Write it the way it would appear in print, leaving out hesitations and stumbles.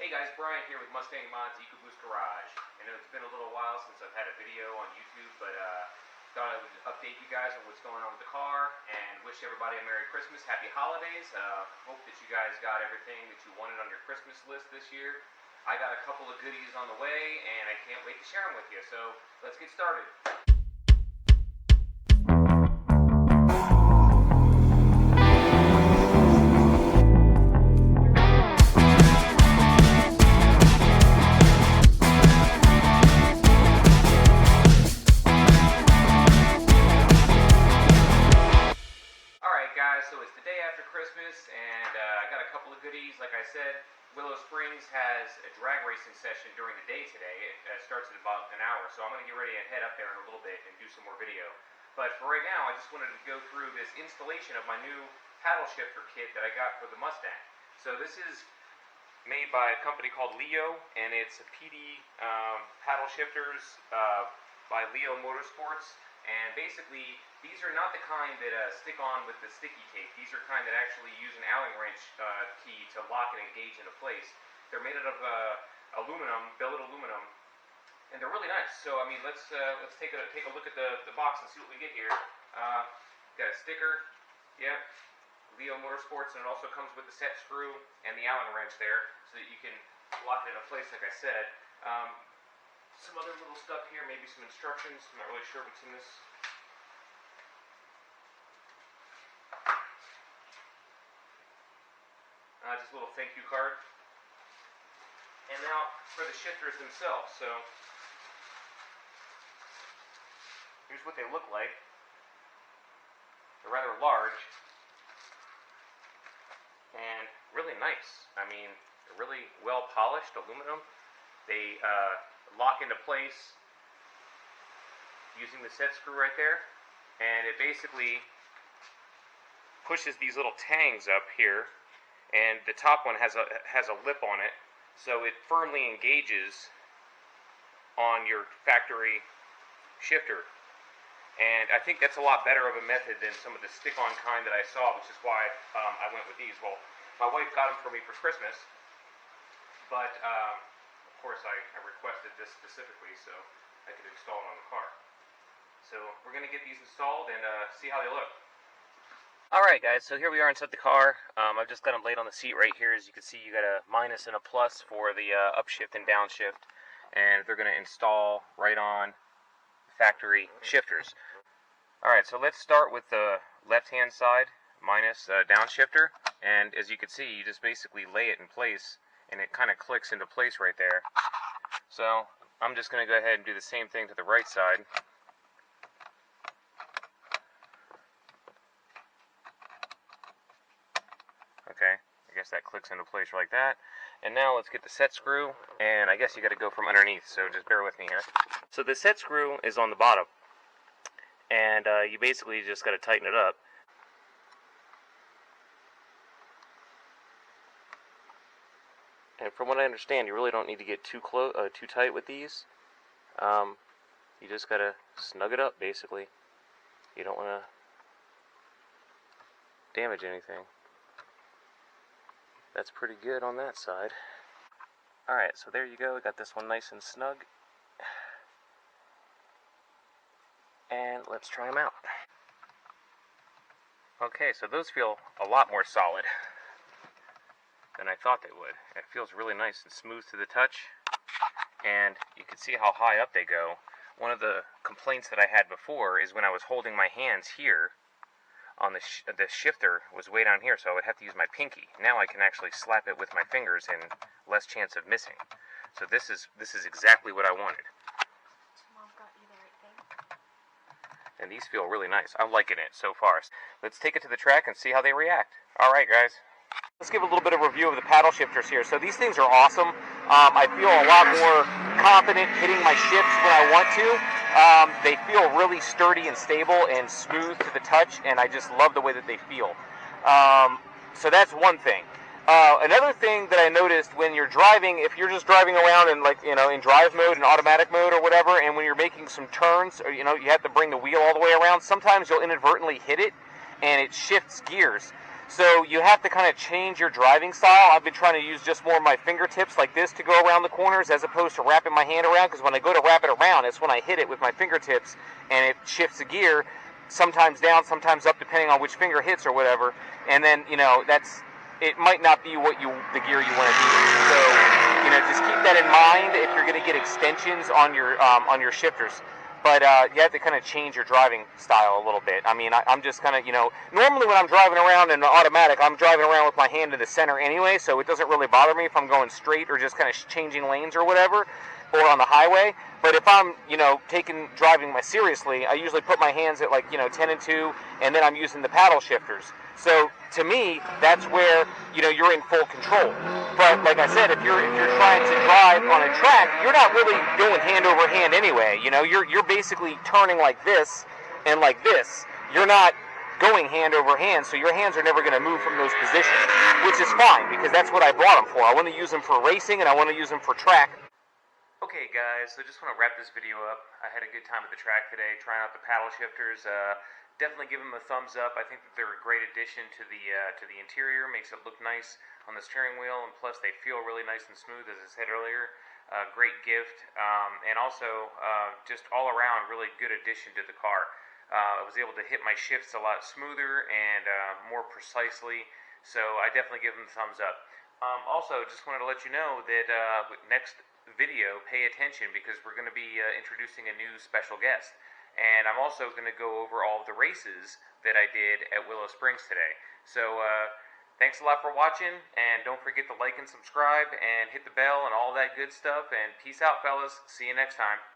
Hey guys, Brian here with Mustang Mods EcoBoost Garage. I know it's been a little while since I've had a video on YouTube, but thought I would update you guys on what's going on with the car and wish everybody a Merry Christmas, Happy Holidays. Hope that you guys got everything that you wanted on your Christmas list this year. I got a couple of goodies on the way and I can't wait to share them with you, so let's get started. So it's the day after Christmas, and I got a couple of goodies. Like I said, Willow Springs has a drag racing session during the day today. It starts in about an hour, so I'm going to get ready and head up there in a little bit and do some more video. But for right now, I just wanted to go through this installation of my new paddle shifter kit that I got for the Mustang. So this is made by a company called Leo, and it's a PD paddle shifters by Leo Motorsports. And basically, these are not the kind that stick on with the sticky tape. These are kind that actually use an Allen wrench key to lock and engage into place. They're made out of aluminum, billet aluminum, and they're really nice. So I mean, let's take a look at the box and see what we get here. Got a sticker, yep, Leo Motorsports, and it also comes with the set screw and the Allen wrench there, so that you can lock it into place, like I said. Some other little stuff here, maybe some instructions. I'm not really sure what's in this. Just a little thank you card. And now for the shifters themselves. So here's what they look like. They're rather large and really nice. I mean, they're really well polished aluminum. They lock into place using the set screw right there, and it basically pushes these little tangs up here, and the top one has a lip on it, so it firmly engages on your factory shifter. And I think that's a lot better of a method than some of the stick-on kind that I saw, which is why I went with these. Well, my wife got them for me for Christmas, but of course, I requested this specifically so I could install it on the car. So we're going to get these installed and see how they look. Alright guys, so here we are inside the car. I've just got them laid on the seat right here. As you can see, you got a minus and a plus for the upshift and downshift. And they're going to install right on factory shifters. Alright, so let's start with the left-hand side, minus downshifter. And as you can see, you just basically lay it in place, and it kind of clicks into place right there. So I'm just going to go ahead and do the same thing to the right side. Okay, I guess that clicks into place like that. And now let's get the set screw, and I guess you got to go from underneath, so just bear with me here. So the set screw is on the bottom, and you basically just got to tighten it up. And from what I understand, you really don't need to get too tight with these. You just gotta snug it up, basically. You don't want to damage anything. That's pretty good on that side. Alright, so there you go. We got this one nice and snug. And let's try them out. Okay, so those feel a lot more solid than I thought they would. It feels really nice and smooth to the touch, and you can see how high up they go. One of the complaints that I had before is when I was holding my hands here on the shifter was way down here, so I would have to use my pinky. Now I can actually slap it with my fingers and less chance of missing. So this is exactly what I wanted. Mom got you the right thing. And these feel really nice. I'm liking it so far. Let's take it to the track and see how they react. Alright guys. Let's give a little bit of a review of the paddle shifters here. So these things are awesome. I feel a lot more confident hitting my shifts when I want to. They feel really sturdy and stable and smooth to the touch, and I just love the way that they feel. So that's one thing. Another thing that I noticed when you're driving, if you're just driving around in in drive mode and automatic mode or whatever, and when you're making some turns, or you have to bring the wheel all the way around, sometimes you'll inadvertently hit it and it shifts gears. So you have to kind of change your driving style. I've been trying to use just more of my fingertips like this to go around the corners as opposed to wrapping my hand around, because when I go to wrap it around, it's when I hit it with my fingertips and it shifts the gear, sometimes down, sometimes up, depending on which finger hits or whatever. And then, it might not be the gear you want to use. So, just keep that in mind if you're going to get extensions on your shifters. But you have to kind of change your driving style a little bit. I mean, I'm just kind of, normally when I'm driving around in an automatic, I'm driving around with my hand in the center anyway, so it doesn't really bother me if I'm going straight or just kind of changing lanes or whatever, or on the highway. But if I'm, driving seriously, I usually put my hands at 10 and 2, and then I'm using the paddle shifters. So to me, that's where, you're in full control. But like I said, if you're trying to drive on a track, you're not really going hand over hand anyway. You're basically turning like this and like this. You're not going hand over hand, so your hands are never going to move from those positions, which is fine because that's what I bought them for. I want to use them for racing and I want to use them for track. Okay guys, so I just want to wrap this video up. I had a good time at the track today, trying out the paddle shifters. Definitely give them a thumbs up. I think that they're a great addition to the interior. Makes it look nice on the steering wheel, and plus they feel really nice and smooth, as I said earlier. Great gift, and also just all around really good addition to the car. I was able to hit my shifts a lot smoother and more precisely, so I definitely give them a thumbs up. Also, just wanted to let you know that next video, pay attention because we're going to be introducing a new special guest. And I'm also going to go over all of the races that I did at Willow Springs today. So, thanks a lot for watching, and don't forget to like and subscribe, and hit the bell and all that good stuff, and peace out, fellas. See you next time.